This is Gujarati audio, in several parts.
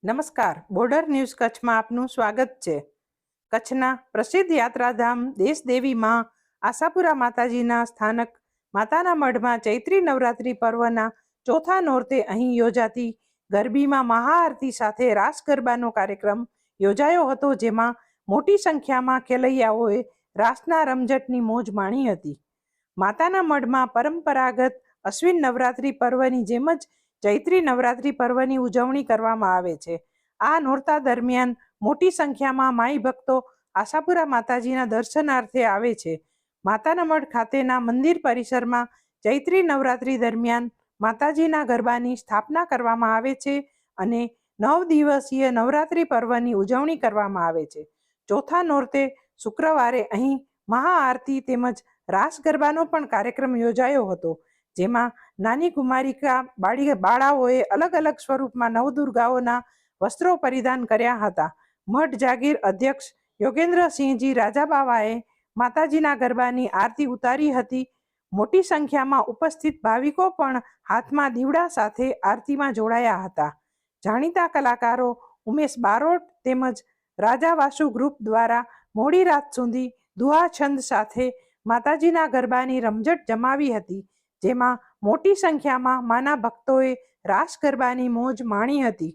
નમસ્કાર, બોર્ડર ન્યૂઝ કચ્છમાં આપનું સ્વાગત છે। કચ્છના પ્રસિદ્ધ યાત્રાધામ દેશદેવી માં આશાપુરા માતાજીના સ્થાનક માતાના મઢમાં ચૈત્રી નવરાત્રી પર્વના ચોથા નોરતે અહીં યોજાતી ગરબીમાં મહાઆરતી સાથે રાસ ગરબાનો કાર્યક્રમ યોજાયો હતો, જેમાં મોટી સંખ્યામાં ખેલૈયાઓએ રાસના રમઝટની મોજ માણી હતી। માતાના મઢમાં પરંપરાગત અશ્વિન નવરાત્રી પર્વની જેમ જ ચૈત્રી નવરાત્રી પર્વની ઉજવણી કરવામાં આવે છે। આ નોરતા દરમિયાન મોટી સંખ્યામાં માઈ ભક્તો આશાપુરા માતાજીના દર્શનાર્થે આવે છે। માતાના મઢ ખાતેના મંદિર પરિસરમાં ચૈત્રી નવરાત્રી દરમિયાન માતાજીના ગરબાની સ્થાપના કરવામાં આવે છે અને 9 દિવસીય નવરાત્રી પર્વની ઉજવણી કરવામાં આવે છે। ચોથા નોરતે શુક્રવારે અહીં મહાઆરતી તેમજ રાસ ગરબાનો પણ કાર્યક્રમ યોજાયો હતો, જેમાં નાની કુમારિકા બાળાઓએ અલગ અલગ સ્વરૂપમાં નવદુર્ગાઓના વસ્ત્રો પરિધાન કર્યા હતા। મઠ જાગીર અધ્યક્ષ યોગેન્દ્રસિંહજી રાજાબાવાએ માતાજીના ગરબાની આરતી ઉતારી હતી। મોટી સંખ્યામાં ઉપસ્થિત ભાવિકો પણ હાથમાં દીવડા સાથે આરતીમાં જોડાયા હતા। જાણીતા કલાકારો ઉમેશ બારોટ તેમજ રાજા વાસુ ગ્રુપ દ્વારા મોડી રાત સુધી દુહા છંદ સાથે માતાજીના ગરબાની રમઝટ જમાવી હતી, જેમાં મોટી સંખ્યામાં માના ભક્તોએ રાસ ગરબાની મોજ માણી હતી।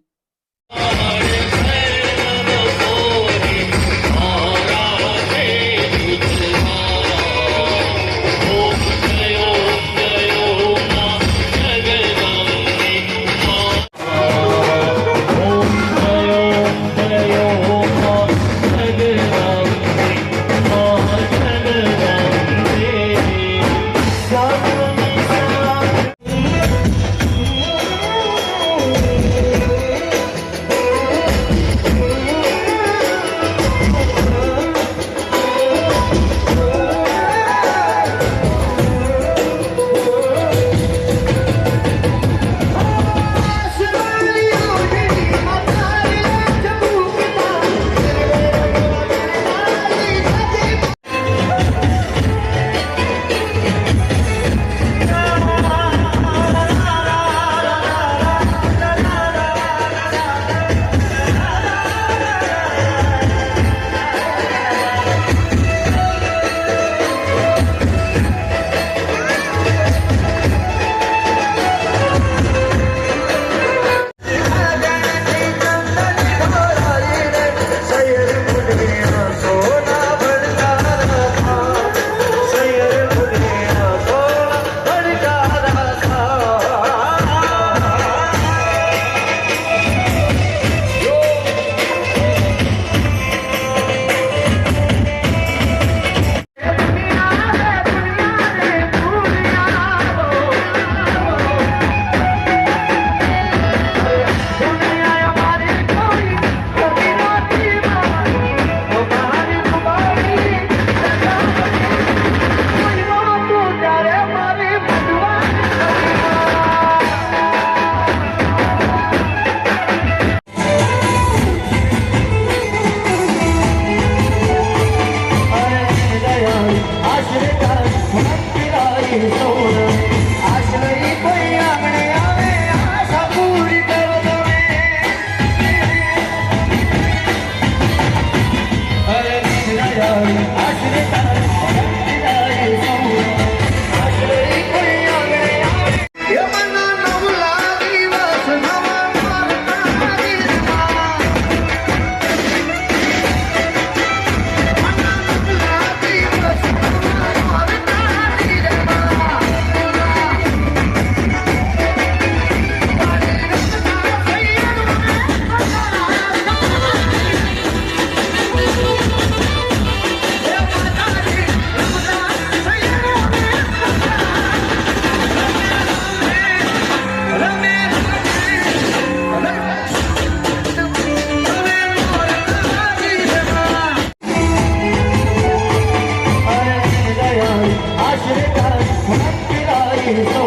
आश्रित